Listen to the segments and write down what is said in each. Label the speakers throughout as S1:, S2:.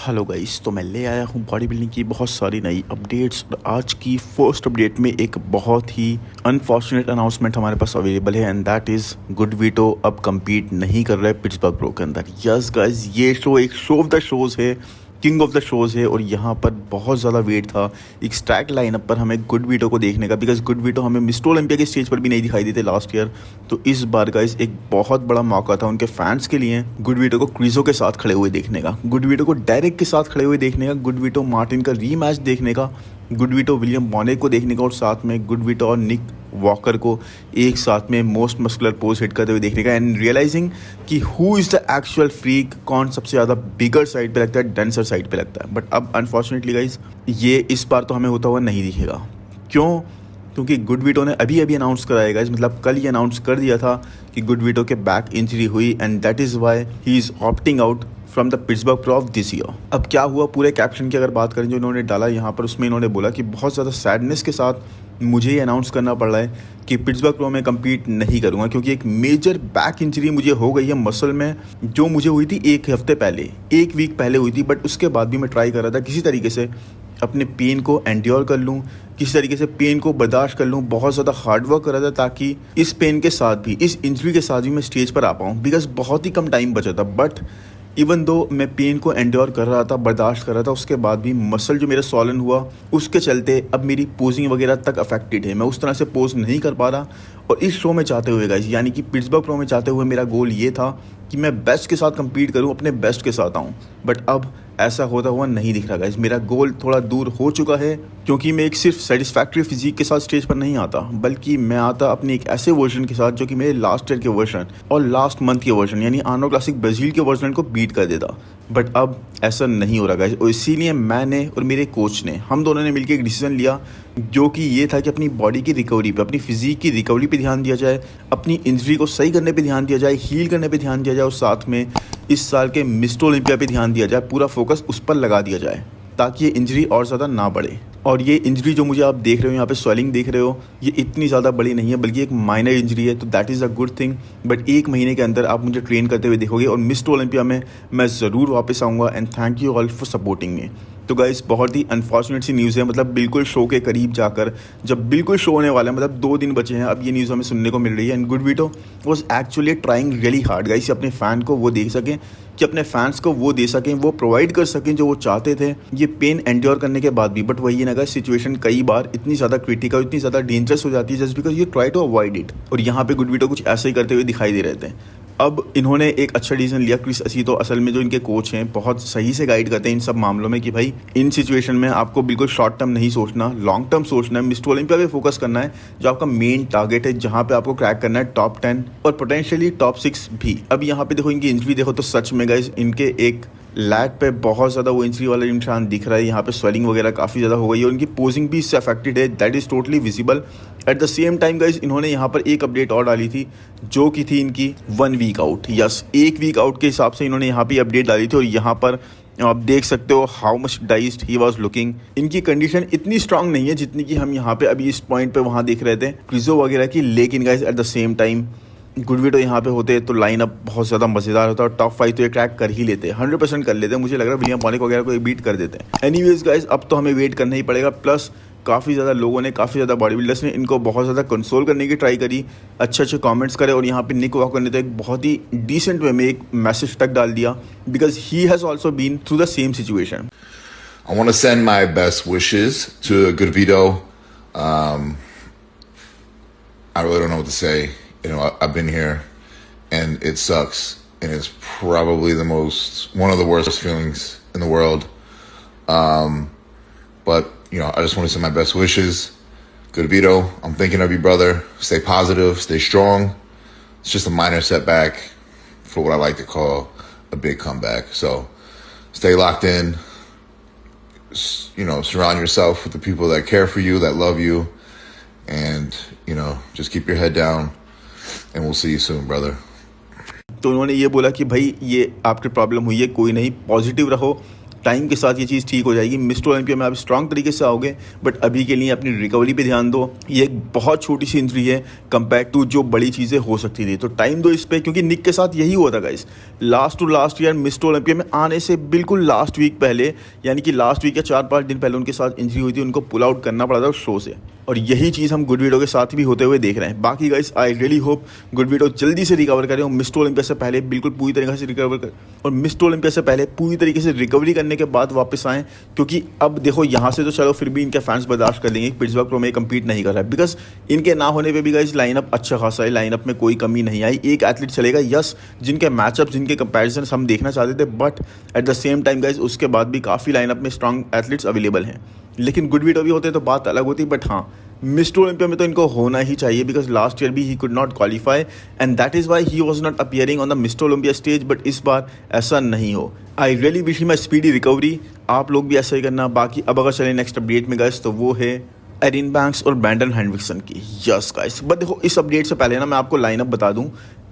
S1: Hello guys, तो मैं ले आया हूँ बॉडी बिल्डिंग की बहुत सारी नई अपडेट्स। और आज की फर्स्ट अपडेट में एक बहुत ही अनफॉर्चुनेट अनाउंसमेंट हमारे पास अवेलेबल है, and that is good veto अब compete नहीं कर रहा है पिट्सबर्ग प्रो के अंदर। यस गाइस, ये शो एक शो ऑफ द शोज़ है, किंग ऑफ द शोज़ है, और यहाँ पर बहुत ज़्यादा वेट था एक स्टैक लाइनअप पर हमें गुड वीटो को देखने का, बिकॉज गुड वीटो हमें मिस्टर ओलंपिया के स्टेज पर भी नहीं दिखाई देते लास्ट ईयर। तो इस बार गाइस एक बहुत बड़ा मौका था उनके फैंस के लिए गुड वीटो को क्रिजो के साथ खड़े हुए देखने का, गुड वीटो को डायरेक्ट के साथ खड़े हुए देखने का, गुड वीटो मार्टिन का रीमैच देखने का, गुड वीटो विलियम बॉनेट को देखने का, और साथ में गुड वीटो और निक वॉकर को एक साथ में मोस्ट मस्कुलर पोज हिट करते हुए देखने का, एंड रियलाइजिंग कि who is the actual freak, कौन सबसे ज़्यादा बिगर साइड पे लगता है, डेंसर साइड पे लगता है। बट अब अनफॉर्चुनेटली गाइज ये इस बार तो हमें होता हुआ नहीं दिखेगा। क्यों? क्योंकि गुड वीटो ने अभी अभी अनाउंस कराया गाइज, मतलब कल ही अनाउंस कर दिया था कि गुड वीटो के बैक इंजरी हुई, and that is why he is opting out from the Pittsburgh pro of this year. अब क्या हुआ, पूरे कैप्शन की अगर बात करें जो इन्होंने डाला यहाँ पर, उसमें इन्होंने बोला कि बहुत ज़्यादा सैडनेस के साथ मुझे ये अनाउंस करना पड़ रहा है कि पिट्सबर्ग प्रो में compete नहीं करूँगा, क्योंकि एक मेजर बैक इंजरी मुझे हो गई है मसल में, जो मुझे हुई थी एक हफ्ते पहले, एक वीक पहले हुई थी। बट उसके बाद भी मैं ट्राई कर रहा था किसी तरीके से अपने पेन को एंड्योर कर लूँ, किसी तरीके से पेन को बर्दाश्त कर लूँ। बहुत ज़्यादा हार्ड वर्क कर रहा था ताकि इस पेन के साथ भी, इस इंजरी के साथ भी मैं स्टेज पर आ पाऊँ, बिकॉज बहुत ही कम टाइम बचा था। बट इवन दो मैं पेन को एंड्योर कर रहा था, बर्दाश्त कर रहा था, उसके बाद भी मसल जो मेरा सॉलन हुआ उसके चलते अब मेरी पोजिंग वगैरह तक अफेक्टेड है। मैं उस तरह से पोज नहीं कर पा रहा। और इस शो में चाहते हुए गाइस, यानी कि पिट्सबर्ग प्रो में चाहते हुए मेरा गोल ये था कि मैं बेस्ट के साथ compete करूं, अपने बेस्ट के साथ आऊं। बट अब ऐसा होता हुआ नहीं दिख रहा गाइस। मेरा गोल थोड़ा दूर हो चुका है, क्योंकि मैं एक सिर्फ सेटिस्फैक्ट्री फिजिक के साथ स्टेज पर नहीं आता, बल्कि मैं आता अपने एक ऐसे वर्जन के साथ जो कि मेरे लास्ट ईयर के वर्जन और लास्ट मंथ के वर्जन यानी आर्नोल्ड क्लासिक ब्राज़ील के वर्जन को बीट कर देता। बट अब ऐसा नहीं हो रहा गाइस, और इसीलिए मैंने और मेरे कोच ने, हम दोनों ने मिलकर एक डिसीजन लिया, जो कि ये था कि अपनी बॉडी की रिकवरी पे, अपनी फिजिक की रिकवरी पे ध्यान दिया जाए, अपनी इंजरी को सही करने पे ध्यान दिया जाए, हील करने पे ध्यान दिया जाए, और साथ में इस साल के मिस्टर ओलंपिया पे ध्यान दिया जाए, पूरा फोकस उस पर लगा दिया जाए ताकि ये इंजरी और ज़्यादा ना बढ़े। और ये इंजरी जो मुझे आप देख रहे हो यहाँ पे, स्वेलिंग देख रहे हो, ये इतनी ज़्यादा बड़ी नहीं है, बल्कि एक माइनर इंजरी है, तो that is a good thing. But एक महीने के अंदर आप मुझे ट्रेन करते हुए देखोगे, और मिस्टर ओलंपिया में मैं ज़रूर वापस आऊँगा। And thank you all for supporting me. तो गाइस बहुत ही अनफॉर्चुनेट सी न्यूज़ है, मतलब बिल्कुल शो के करीब जाकर, जब बिल्कुल शो होने वाला है, मतलब 2 दिन बचे हैं, अब ये न्यूज़ हमें सुनने को मिल रही है। And good veto was actually trying really hard guys, अपने फ़ैन को वो दे सकें, कि अपने फैंस को वो दे सकें, वो प्रोवाइड कर सकें जो वो चाहते थे ये पेन एंड्योर करने के बाद भी। बट वही ना गाइस, सिचुएशन कई बार इतनी ज़्यादा क्रिटिकल, इतनी ज़्यादा डेंजरस हो जाती है just because you try to avoid it. और यहाँ पे गुड वीटो कुछ ऐसे ही करते हुए दिखाई दे रहे थे। अब इन्होंने एक अच्छा डिसीजन लिया। क्रिस असीतो असल में जो इनके कोच हैं, बहुत सही से गाइड करते हैं इन सब मामलों में, कि भाई इन सिचुएशन में आपको बिल्कुल शॉर्ट टर्म नहीं सोचना, लॉन्ग टर्म सोचना है, मिस्टर ओलंपिया पे फोकस करना है, जो आपका मेन टारगेट है, जहाँ पे आपको क्रैक करना है टॉप 10 और पोटेंशियली टॉप 6 भी। अब यहाँ पे देखो इनकी इंजरी देखो, तो सच में गाइस इनके एक लैट पे बहुत ज़्यादा वो इंजरी वाला निशान दिख रहा है। यहाँ पे स्वेलिंग वगैरह काफ़ी ज़्यादा हो गई है, और उनकी पोजिंग भी इससे अफेक्टेड है, that is totally visible. Eight the same time guys इन्होंने यहाँ पर एक अपडेट और डाली थी, जो कि थी इनकी 1 week out. Yes, 1 week out के हिसाब से इन्होंने यहाँ पे अपडेट डाली थी, और यहाँ पर आप देख सकते हो how much diced he was looking. इनकी कंडीशन इतनी स्ट्रांग नहीं है जितनी कि हम यहाँ पे अभी इस पॉइंट पे वहाँ देख रहे थे क्रिजो वगैरह की। लेकिन guys eight the same time good veto यहाँ पे होते तो लाइनअप बहुत ज़्यादा मज़ेदार होता, और टॉप 5 तो ये ट्रैक कर ही लेते, 100% कर लेते। मुझे लग रहा है विलियम बॉनेट वगैरह को बीट कर देते हैं। एनीवेज गाइज, अब तो हमें वेट करना ही पड़ेगा। प्लस काफ़ी ज़्यादा लोगों ने, काफ़ी ज़्यादा बॉडी बिल्डर्स ने इनको बहुत ज़्यादा कंसोल करने की ट्राई करी, अच्छे अच्छे कमेंट्स करे, और यहाँ पे निक वॉकर ने तो एक बहुत ही डिसेंट वे में एक मैसेज तक डाल दिया, because he has also been through the same situation.
S2: I want to send my best wishes to Good Vito. I really don't know what to say. You know, I've been here, and it sucks, and it's probably one of the worst feelings in the world. But you know, I just want to send my best wishes. Good Vito, I'm thinking of you, brother. Stay positive, stay strong. It's just a minor setback for what I like to call a big comeback. So stay locked in. You know, surround yourself with the people that care for you, that love you, and you know, just keep your head down, and we'll see you soon, brother.
S1: तो उन्होंने ये बोला कि भाई ये आपकी problem हुई है, कोई नहीं, पॉजिटिव रहो, टाइम के साथ ये चीज़ ठीक हो जाएगी। मिस्टर ओलंपिया में आप स्ट्रांग तरीके से आओगे, बट अभी के लिए अपनी रिकवरी पे ध्यान दो। ये एक बहुत छोटी सी इंजरी है कंपेयर टू जो बड़ी चीज़ें हो सकती थी, तो टाइम दो इस पर, क्योंकि निक के साथ यही हुआ था guys. Last to last year mister Olympia में आने से बिल्कुल लास्ट वीक पहले, यानी कि लास्ट वीक या 4-5 दिन पहले उनके साथ इंजरी हुई थी, उनको पुल आउट करना पड़ा था उस शो से। और यही चीज़ हम गुड वीडो के साथ भी होते हुए देख रहे हैं। बाकी guys I really hope good widow जल्दी से रिकवर करें और मिस्टर ओलंपिया से पहले बिल्कुल पूरी तरीके से रिकवर करें, और मिस्टर ओलंपिया से पहले पूरी तरीके से रिकवरी करने के बाद वापस आएँ। क्योंकि अब देखो यहाँ से तो चलो फिर भी इनके फैंस बर्दाश्त कर लेंगे, पिट्सबर्ग प्रो में कम्पीट नहीं कर रहा है, बिकॉज इनके ना होने पर भी गाइस लाइनअप अच्छा खासा है, लाइनअप में कोई कमी नहीं आई। एक एथलीट चलेगा यस, जिनके मैचअप जिनके कंपैरिजन हम देखना चाहते थे, but at the same time guys उसके बाद भी काफ़ी लाइनअप में स्ट्रॉन्ग एथलीट्स अवेलेबल हैं। लेकिन गुड वीडो भी होते तो बात अलग होती, बट हाँ मिस्टर ओलंपिया में तो इनको होना ही चाहिए, बिकॉज लास्ट ईयर भी he could not qualify and that is why he was not appearing on the mister Olympia stage. But इस बार ऐसा नहीं हो। I really wish him a speedy recovery. आप लोग भी ऐसा ही करना। बाकी अब अगर चले नेक्स्ट अपडेट में गाइस, तो वो है एरिन बैंक्स और ब्रैंडन हेनरिक्सन की। यस गाइस, बट देखो इस अपडेट से पहले ना मैं आपको लाइनअप बता दूं,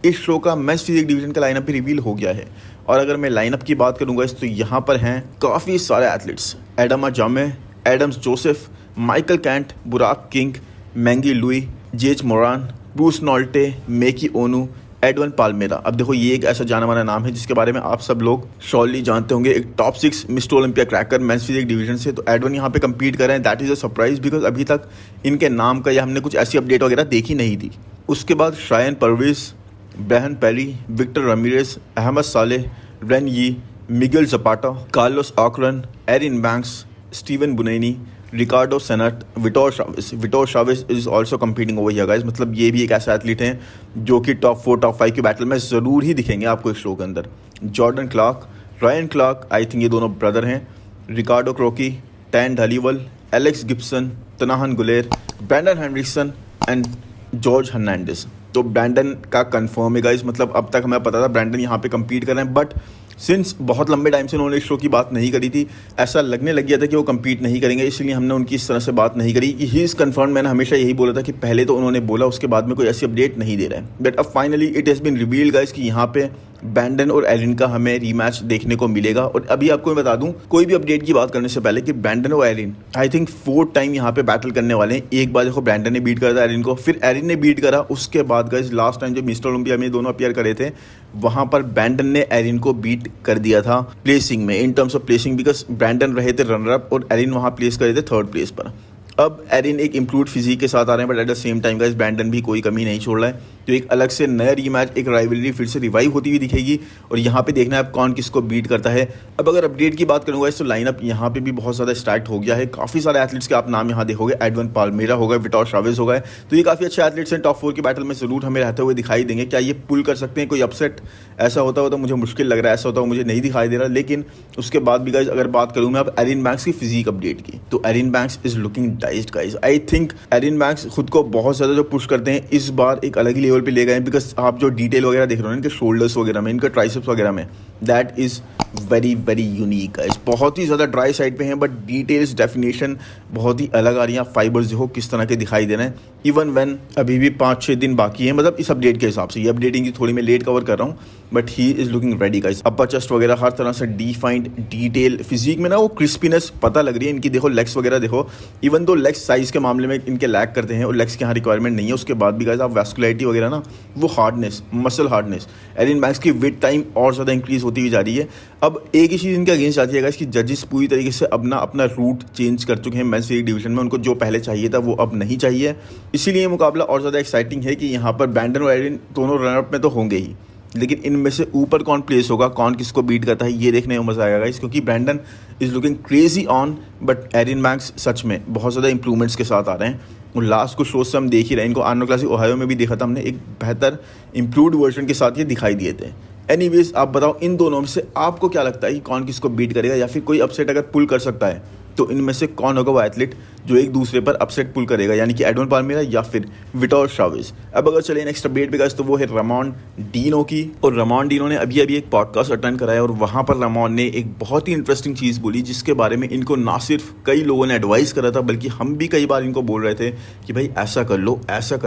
S1: इस शो का मेंस फिजिक डिवीजन का लाइनअप भी रिवील हो गया है। और अगर मैं लाइनअप की बात करूंगा तो यहाँ पर हैं काफ़ी सारे athletes: Adam Jame, Adams Joseph, Michael Kent, Burak King, Mangi Louie, Jez Moran, Bruce Nolte, Meki Onu, Edwin palmyra. अब देखो ये एक ऐसा जाना माना नाम है जिसके बारे में आप सब लोग श्योरली जानते होंगे, एक top 6 mister Olympia cracker men's physique division से। तो एडवन यहाँ पे कम्पीट कर रहे हैं, that is a surprise, because अभी तक इनके नाम का या हमने कुछ ऐसी अपडेट वगैरह देखी नहीं थी। उसके बाद Shayan Parvez, Brahn Perry, Victor Ramirez, Ahmad Saleh, Ren Yi, Miguel Zapata, Carlos Akran, Erin Banks, Steven Buneni, Ricardo Senat, Vitor Chavez is also competing over here guys. मतलब ये भी एक ऐसा एथलीट हैं जो कि टॉप 4 टॉप 5 की battle में ज़रूर ही दिखेंगे आपको इस शो के अंदर। Jordan Clark, Ryan Clark, I think ये दोनों ब्रदर हैं, Ricardo Croaky, Tan Dhaliwal, Alex Gibson, Tanahan Guler, Brandon Henriksen and George Hernandez. तो ब्रैंडन का कंफर्म है गाइस, मतलब अब तक हमें पता था ब्रैंडन यहाँ पे कम्पीट कर रहे हैं, बट सिंस बहुत लंबे टाइम से उन्होंने इस शो की बात नहीं करी थी, ऐसा लगने लग गया था कि वो कम्पीट नहीं करेंगे, इसलिए हमने उनकी इस तरह से बात नहीं करी कि ही इज़ कन्फर्म। मैंने हमेशा यही बोला था कि पहले तो उन्होंने बोला, उसके बाद में कोई ऐसी अपडेट नहीं दे रहा है। बट अब finally it has been revealed guys कि यहाँ पे ब्रैंडन और एरिन का हमें रीमैच देखने को मिलेगा। और अभी आपको मैं बता दूं, कोई भी अपडेट की बात करने से पहले, कि ब्रैंडन और Erin I think 4th time यहाँ पे बैटल करने वाले हैं। एक बार देखो ब्रैंडन ने बीट करा था एरिन को, फिर एरिन ने बीट करा, उसके बाद गाइस लास्ट टाइम जब मिस्टर ओलंपिया में दोनों अपीयर करे थे, वहाँ पर ब्रैंडन ने एरिन को बीट कर दिया था प्लेसिंग में, in terms of placing, because Brandon रहे थे रनर अप और एरिन वहाँ प्लेस करे थे 3rd प्लेस पर। अब एरिन एक इम्प्रूव्ड फिजिक के साथ आ रहे हैं, but at the same time guys Brandon भी कोई कमी नहीं छोड़ रहा है। तो एक अलग से नया रीमैच, एक राइवलरी फिर से रिवाइव होती हुई दिखेगी, और यहाँ पे देखना है अब कौन किसको बीट करता है। अब अगर अपडेट की बात करूँगा तो लाइनअप यहाँ पे भी बहुत ज़्यादा स्टार्ट हो गया है। काफ़ी सारे एथलीट्स के आप नाम यहाँ देखोगे, एडवन पाल्मेरा होगा, विटोर शावेज होगा, तो ये काफ़ी अच्छे एथलीट्स हैं। टॉप 4 की बैटल में जरूर हमें रहते हुए दिखाई देंगे। क्या ये पुल कर सकते हैं कोई अपसेट? ऐसा होता हो तो मुझे मुश्किल लग रहा है, ऐसा होता हो मुझे नहीं दिखाई दे रहा। लेकिन उसके बाद भी गाइज अगर बात करूँ मैं अब एरिन बैंक्स की फिजिक अपडेट की, तो Erin Banks is looking diced guys. I think Erin Banks खुद को बहुत ज़्यादा जो पुश करते हैं इस बार एक अलग ही लेवल पे ले गए हैं, बिकॉज आप जो डिटेल वगैरह देख रहे हो इनके शोल्डर्स वगैरह में, इनके ट्राइसेप्स वगैरह में, that is very very unique guys. बहुत ही ज़्यादा ड्राई साइड पे हैं, बट डिटेल्स डेफिनेशन बहुत ही अलग आ रही हैं। फाइबर्स देखो किस तरह के दिखाई दे रहे हैं, इवन व्हेन अभी भी 5-6 दिन बाकी हैं, मतलब इस अपडेट के हिसाब से। ये अपडेटिंग की थोड़ी मैं लेट कवर कर रहा हूँ, but he is looking ready guys. Upper chest वगैरह हर तरह से डिफाइंड डिटेल, फिजिक में ना वो क्रिस्पीनेस पता लग रही है इनकी। देखो लेग्स वगैरह देखो, इवन दो लेग्स साइज़ के मामले में इनके लैक करते हैं और लेग्स के यहाँ रिक्वायरमेंट नहीं है, उसके बाद भी गाइस आप वैस्कुलरिटी वगैरह ना, वो hardness, muscle hardness, Erin Banks की विड टाइम और ज़्यादा इंक्रीज होती हुई जा रही है। अब एक ही चीज़ इनके अगेंस्ट आती है गाइस कि जजेस पूरी तरीके से अपना रूट चेंज कर चुके हैं मेंस फिजिक डिवीजन में। उनको जो पहले चाहिए था वो अब नहीं चाहिए, इसीलिए मुकाबला और ज़्यादा एक्साइटिंग है कि यहाँ पर ब्रैंडन और एरिन दोनों रनअप में तो होंगे ही, लेकिन इनमें से ऊपर कौन प्लेस होगा, कौन किसको बीट करता है, ये देखने में मज़ा आएगा गाइस। क्योंकि Brandon is looking crazy on, but Erin Banks सच में बहुत ज़्यादा इंप्रूवमेंट्स के साथ आ रहे हैं। और लास्ट कुछ शोज से हम देख ही रहे हैं, इनको आर्नो क्लासिक ओहायो में भी देखा था हमने, एक बेहतर इंप्रूव्ड वर्जन के साथ ये दिखाई दिए थे। एनीवेज आप बताओ इन दोनों में से आपको क्या लगता है कि कौन किसको बीट करेगा, या फिर कोई अपसेट अगर पुल कर सकता है तो इनमें से कौन होगा वो एथलीट जो एक दूसरे पर अपसेट पुल करेगा, यानी कि एडवन पाल्मेरा या फिर विटोर चावेज। अब अगर चले नेक्स्ट अपडेट पे गाइस, तो वो है रामोन डीनो की। और रामोन डीनो ने अभी एक पॉडकास्ट अटेंड कराया और वहाँ पर रामोन ने एक बहुत ही इंटरेस्टिंग चीज़ बोली, जिसके बारे में इनको ना सिर्फ कई लोगों ने एडवाइस करा था, बल्कि हम भी कई बार इनको बोल रहे थे कि भाई ऐसा कर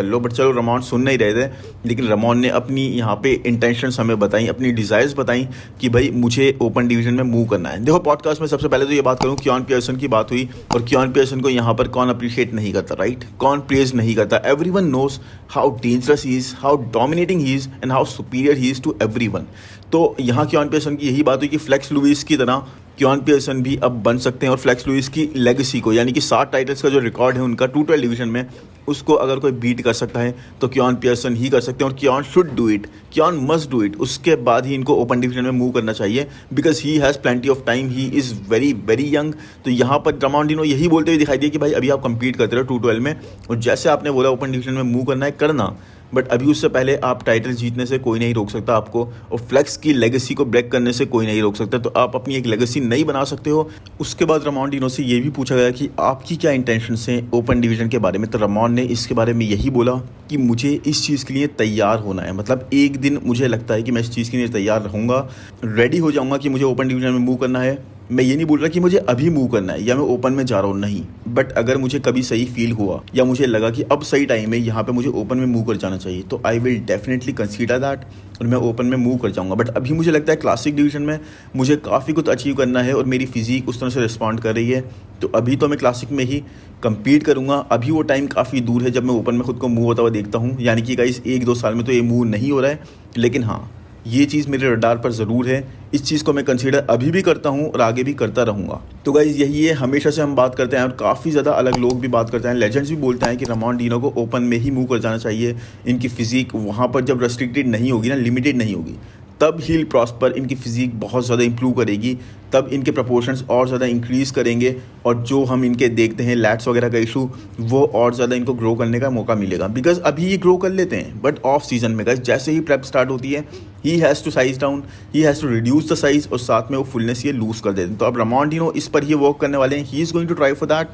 S1: लो, बट चलो रामोन सुन नहीं रहे थे। लेकिन रामोन ने अपनी यहाँ पे इंटेंशंस हमें बताई, अपनी डिज़ायर्स बताई कि भाई मुझे ओपन डिवीजन में मूव करना है। देखो, पॉडकास्ट में सबसे पहले तो ये बात करूँ, क्योन पियर्सन की बात हुई, और क्योन पियर्सन को यहाँ पर कौन अप्रिशिएट नहीं करता, राइट? कौन प्रेज नहीं करता? Everyone knows how dangerous he is, how dominating he is and how superior he is to everyone. तो यहाँ क्योन पियर्सन की यही बात हुई कि फ्लेक्स लुइस की तरह क्योन पियर्सन भी अब बन सकते हैं, और फ्लेक्स लुइस की लेगेसी को, यानी कि 7 टाइटल्स का जो रिकॉर्ड है उनका 212 डिवीजन में, उसको अगर कोई बीट कर सकता है तो क्योन पियर्सन ही कर सकते हैं। और Keone should do it, Keone must do it. उसके बाद ही इनको ओपन डिवीजन में मूव करना चाहिए, because he has plenty of time, he is very very young. तो यहाँ पर रामोन डीनो यही बोलते हुए दिखाई दिए कि भाई अभी आप कंपीट करते रहो 212 में, और जैसे आपने बोला ओपन डिवीजन में मूव करना है, करना, बट अभी उससे पहले आप टाइटल जीतने से कोई नहीं रोक सकता आपको, और फ्लेक्स की लेगेसी को ब्रेक करने से कोई नहीं रोक सकता। तो आप अपनी एक लेगेसी नहीं बना सकते हो। उसके बाद रामोन डीनो से ये भी पूछा गया कि आपकी क्या इंटेंशंस हैं ओपन डिवीजन के बारे में, तो रामोन ने इसके बारे में यही बोला कि मुझे इस चीज़ के लिए तैयार होना है। मतलब एक दिन मुझे लगता है कि मैं इस चीज़ के लिए तैयार रहूँगा, रेडी हो जाऊँगा कि मुझे ओपन डिवीजन में मूव करना है। मैं ये नहीं बोल रहा कि मुझे अभी मूव करना है या मैं ओपन में जा रहा हूँ, नहीं, बट अगर मुझे कभी सही फील हुआ या मुझे लगा कि अब सही टाइम है यहाँ पे मुझे ओपन में मूव कर जाना चाहिए, तो I will definitely consider that और मैं ओपन में मूव कर जाऊँगा। बट अभी मुझे लगता है क्लासिक डिवीजन में मुझे काफ़ी कुछ अचीव करना है और मेरी फिजिक उस तरह से रिस्पॉन्ड कर रही है, तो अभी तो मैं क्लासिक में ही कंपीट करूँगा। अभी वो टाइम काफ़ी दूर है जब मैं ओपन में खुद को मूव होता हुआ देखता हूँ, यानी कि गाइस 1-2 साल में तो ये मूव नहीं हो रहा है, लेकिन हाँ, ये चीज़ मेरे रडार पर ज़रूर है। इस चीज़ को मैं कंसीडर अभी भी करता हूँ और आगे भी करता रहूँगा। तो गाइज़ यही है, हमेशा से हम बात करते हैं और काफ़ी ज़्यादा अलग लोग भी बात करते हैं, लेजेंड्स भी बोलते हैं कि रामोन डीनो को ओपन में ही मूव कर जाना चाहिए। इनकी फिजिक वहाँ पर जब रेस्ट्रिक्टेड नहीं होगी ना, लिमिटेड नहीं होगी, तब हील प्रॉस्पर, इनकी फिजिक बहुत ज़्यादा इंप्रूव करेगी, तब इनके प्रोपोर्शंस और ज़्यादा इंक्रीज़ करेंगे, और जो हम इनके देखते हैं लैट्स वगैरह का इशू, वो और ज़्यादा इनको ग्रो करने का मौका मिलेगा। बिकॉज अभी ये ग्रो कर लेते हैं, बट ऑफ सीजन में गाइस जैसे ही प्रेप स्टार्ट होती है, he has to size down, he has to reduce the size, और साथ में वो फुलनेस ये लूज़ कर देते हैं। तो अब रामोन डीनो इस पर ही वर्क करने वाले हैं, he is going to try for that.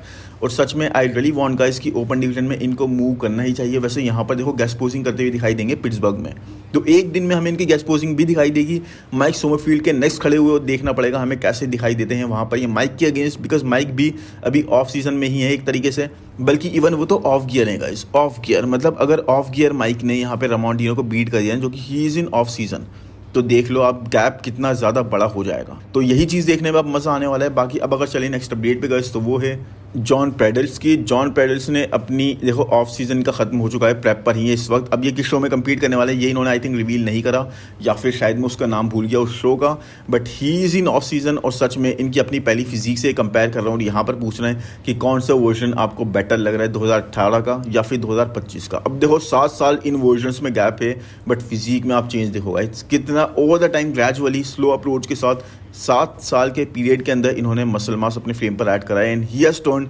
S1: और सच में आई रियली वांट गाइस कि ओपन डिवीजन में इनको मूव करना ही चाहिए। वैसे यहाँ पर देखो गेस्ट पोजिंग करते हुए दिखाई देंगे पिट्सबर्ग में, तो एक दिन में हमें इनकी गेस्ट पोजिंग भी दिखाई देगी। माइक सोमरफील्ड के नेक्स्ट खड़े हुए देखना पड़ेगा हमें कैसे दिखाई देते हैं वहाँ पर ये माइक के अगेंस्ट, बिकॉज माइक भी अभी ऑफ सीजन में ही है एक तरीके से, बल्कि इवन वो तो ऑफ गियर है गाइस, ऑफ गियर। मतलब अगर ऑफ गियर माइक ने यहाँ पे रामोन डीनो को बीट कर दिया, जो कि he is in off season, तो देख लो आप गैप कितना ज़्यादा बड़ा हो जाएगा। तो यही चीज़ देखने में अब मज़ा आने वाला है। बाकी अब अगर चले नेक्स्ट अपडेट पे गाइस, तो वो है जॉन प्रेडल्स की। जॉन प्रेडल्स ने अपनी, देखो ऑफ सीजन का ख़त्म हो चुका है, प्रेप पर ही है इस वक्त। अब ये किस शो में कंपीट करने वाले हैं ये इन्होंने आई थिंक रिवील नहीं करा, या फिर शायद मैं उसका नाम भूल गया उस शो का, but he is in off season. और सच में इनकी अपनी पहली फिजिक से कंपेयर कर रहा हूँ, यहाँ पर पूछ रहे हैं कि कौन सा वर्जन आपको बेटर लग रहा है, 2018 का या फिर 2025 का। अब देखो 7 साल इन वर्जन्स में गैप है, बट फिजिक में आप चेंज देखोगा कितना over the time, gradually slow approach के साथ 7 साल के पीरियड के अंदर इन्होंने मसल मास अपने फ्रेम पर ऐड करा है, and he has turned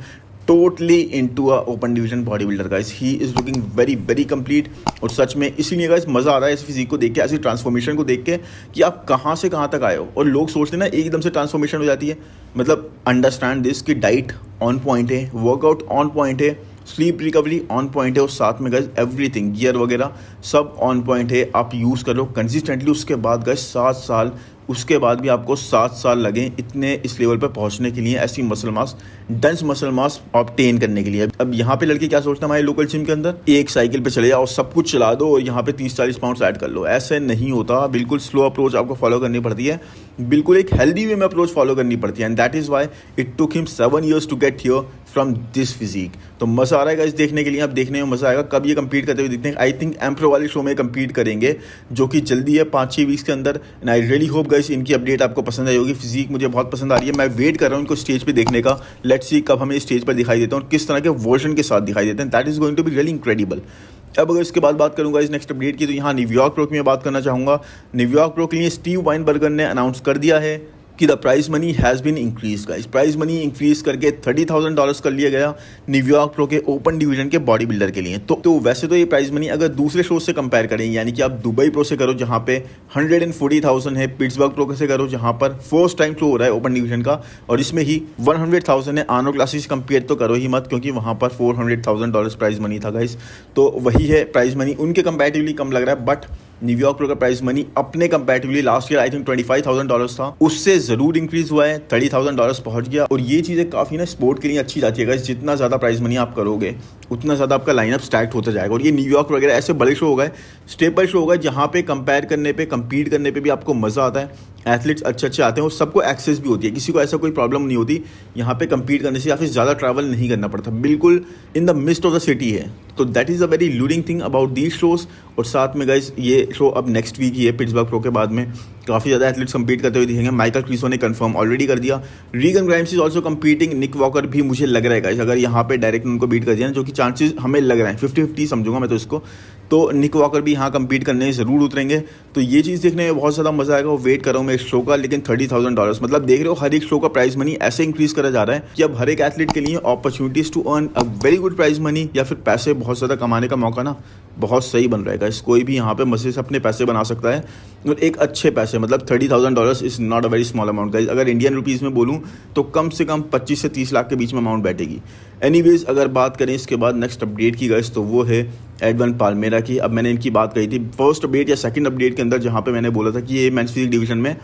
S1: totally into a open division body builder guys. He is looking very very complete, और सच में इसीलिए गाइस मज़ा आ रहा है इस फिजिक को देख के, ऐसी ट्रांसफॉर्मेशन को देख के कि आप कहाँ से कहाँ तक आए हो। और लोग सोचते हैं ना एकदम से ट्रांसफॉर्मेशन हो जाती है, मतलब अंडरस्टैंड दिस कि डाइट ऑन पॉइंट है, वर्कआउट ऑन पॉइंट है, स्लीप रिकवरी ऑन पॉइंट है, और साथ में गाइस एवरीथिंग गियर वगैरह सब ऑन पॉइंट है। आप यूज़ कर लो कंसिस्टेंटली, उसके बाद गाइस 7 साल, उसके बाद भी आपको 7 साल लगे इतने इस लेवल पर पहुंचने के लिए, ऐसी muscle mass, dense muscle mass obtain करने के लिए। अब यहाँ पे लड़के क्या सोचते हैं हमारे लोकल जिम के अंदर, एक साइकिल पे चले जाओ, सब कुछ चला दो और यहाँ पे 30-40 पाउंड्स ऐड कर लो। ऐसे नहीं होता, बिल्कुल स्लो अप्रोच आपको फॉलो करनी पड़ती है, बिल्कुल एक हेल्दी वे में अप्रोच फॉलो करनी पड़ती है, and that is why it took him 7 years to get here from this physique. तो मज़ा आ रहा है गाइस देखने के लिए, अब देखने में मज़ा आएगा कब ये कंपीट करते हुए दिखते हैं। आई थिंक एम्प्रो वाले शो में कंपीट करेंगे, जो कि जल्दी है 5-6 वीक्स के अंदर, and I really hope guys इनकी अपडेट आपको पसंद आई होगी। फिजिक मुझे बहुत पसंद आ रही है, मैं वेट कर रहा हूँ इनको स्टेज पे देखने का। लेट्स सी कब हमें स्टेज पर दिखाई देते हैं और किस तरह के वर्जन के साथ दिखाई देते हैं, that is going to be really incredible. अब अगर इसके बाद बात करूंगा इस नेक्स्ट अपडेट की, तो यहाँ न्यूयॉर्क प्रो की मैं बात करना चाहूँगा। न्यूयॉर्क प्रो के लिए स्टीव वाइनबर्गर ने अनाउंस कर दिया है कि the prize money has been increase guys. Prize money increase करके $30,000 कर लिया गया न्यूयॉर्क प्रो के ओपन डिवीजन के बॉडी बिल्डर के लिए। तो वैसे तो ये प्राइज मनी अगर दूसरे शो से कंपेयर करें, यानी कि आप दुबई प्रो से करो जहाँ पे 140,000 है, पिट्सबर्ग प्रो से करो जहाँ पर फर्स्ट टाइम शो हो रहा है ओपन डिवीजन का और इसमें ही 100,000 है, आनो क्लासेस कंपेयर तो करो ही मत क्योंकि वहाँ पर $400,000 प्राइज मनी था गाइस। तो वही है प्राइज मनी उनके कंपैरेटिवली कम लग रहा है, बट न्यूयॉर्क प्रो का प्राइस मनी अपने comparatively last year I think $25,000 था, उससे जरूर इंक्रीज हुआ है, $30,000 पहुंच गया। और ये चीज़ें काफ़ी ना स्पोर्ट के लिए अच्छी जाती है गाइस। जितना ज़्यादा प्राइस मनी आप करोगे उतना ज़्यादा आपका लाइनअप स्टैक्ड होता जाएगा। और ये न्यूयॉर्क वगैरह ऐसे बड़े शो हो गए, स्टेपल शो हो गए जहाँ पे कंपेयर करने पे, कम्पीट करने पे भी आपको मज़ा आता है। एथलीट्स अच्छे अच्छे आते हैं और सबको एक्सेस भी होती है, किसी को ऐसा कोई प्रॉब्लम नहीं होती यहाँ पे कम्पीट करने से या फिर ज़्यादा ट्रैवल नहीं करना पड़ता, बिल्कुल in the mist of the city है। तो that is a very luring thing about these shows. और साथ में गाइस ये शो अब नेक्स्ट वीक ही है, पिट्सबर्ग प्रो के बाद में काफ़ी ज़्यादा एथलीट्स कम्पीट करते हुए दिखेंगे। माइकल क्रिसो ने कंफर्म ऑलरेडी कर दिया, Reagan Grimes is also competing, Nick Walker भी मुझे लग रहा है गाइस अगर यहाँ पे डायरेक्ट उनको बीट कर दिया ना, जो कि चांसेस हमें लग रहे हैं 50-50 समझूंगा मैं तो इसको, तो निक वॉकर भी यहाँ कम्पीट करने ज़रूर उतरेंगे। तो ये चीज़ देखने में बहुत ज़्यादा मज़ा आएगा। वेट कर रहा हूँ मैं इस शो का, लेकिन $30,000 मतलब देख रहे हो हर एक शो का प्राइस मनी ऐसे इंक्रीज करा जा रहा है कि अब हर एक एथलीट के लिए opportunities to earn a very good price money या फिर पैसे बहुत ज़्यादा कमाने का मौका ना बहुत सही बन रहेगा। इस कोई भी यहाँ पे मजे से अपने पैसे बना सकता है और एक अच्छे पैसे, मतलब $30,000 is not a very small amount guys. अगर इंडियन रुपीज़ में बोलूँ तो कम से कम 25 से 30 लाख के बीच में अमाउंट बैठेगी। एनीवेज अगर बात करें इसके बाद नेक्स्ट अपडेट की गाइस, तो वो है एडवन पाल्मेरा की। अब मैंने इनकी बात कही थी फर्स्ट अपडेट या सेकंड अपडेट के अंदर, जहाँ पे मैंने बोला था कि ये मेंस फिजिक डिवीजन में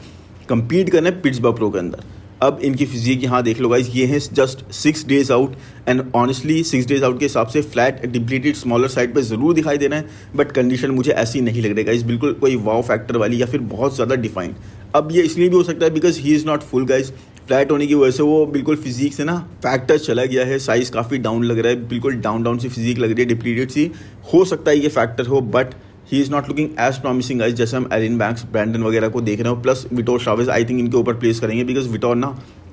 S1: कम्पीट करना है पिट्सबर्ग प्रो के अंदर। अब इनकी फिजिक यहाँ देख लो गाइस, ये है just 6 days out and honestly 6 days out के हिसाब से फ्लैट डिप्लीटेड स्मॉलर साइड पे ज़रूर दिखाई देना है, बट कंडीशन मुझे ऐसी नहीं लग रही गाइस, बिल्कुल कोई वाव फैक्टर वाली या फिर बहुत ज़्यादा डिफाइंड। अब ये इसलिए भी हो सकता है because he is not full guys, flat होने की वजह से वो बिल्कुल फिजिक से ना फैक्टर चला गया है, साइज़ काफ़ी डाउन लग रहा है, बिल्कुल डाउन सी फिजिक लग रही है, डिप्लीटेड सी। हो सकता है ये फैक्टर हो, but he is not looking as promising guys जैसे हम एरिन बैंक्स, ब्रैंडन वगैरह को देख रहे हो, plus Vitor Chaves I think इनके ऊपर प्लेस करेंगे बिकॉज विटोर ना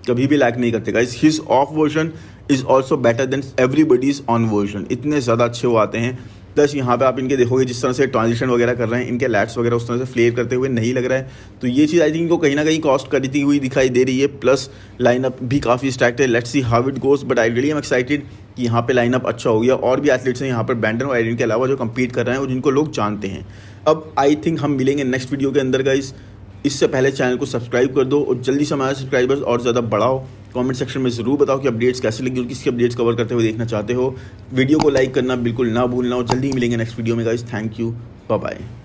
S1: कभी भी लैक नहीं करते guys. His of version is also better than everybody's on version, इतने ज़्यादा अच्छे वो आते हैं। प्लस यहाँ पे आप इनके देखोगे जिस तरह से ट्रांजिशन वगैरह कर रहे हैं, इनके लैट्स वगैरह उस तरह से फ्लेयर करते हुए नहीं लग रहा है। तो ये चीज़ आई थिंक इनको कहीं ना कहीं कॉस्ट करती हुई दिखाई दे रही है। प्लस लाइनअप भी काफ़ी स्टैक्ड है, let's see how it goes, but I really am excited कि यहाँ पे लाइनअप अच्छा हो गया। और भी एथलीट्स हैं यहाँ पर ब्रैंडन और एरिन के अलावा जो कम्पीट कर रहे हैं और जिनको लोग जानते हैं। अब आई थिंक हम मिलेंगे नेक्स्ट वीडियो के अंदर गाइस। इससे पहले चैनल को सब्सक्राइब कर दो और जल्दी से हमारे सब्सक्राइबर्स और ज़्यादा बढ़ाओ। कमेंट सेक्शन में ज़रूर बताओ कि अपडेट्स कैसे लगी और किसकी अपडेट्स कवर करते हुए देखना चाहते हो। वीडियो को लाइक करना बिल्कुल ना भूलना और जल्दी ही मिलेंगे नेक्स्ट वीडियो में guys. Thank you, bye bye.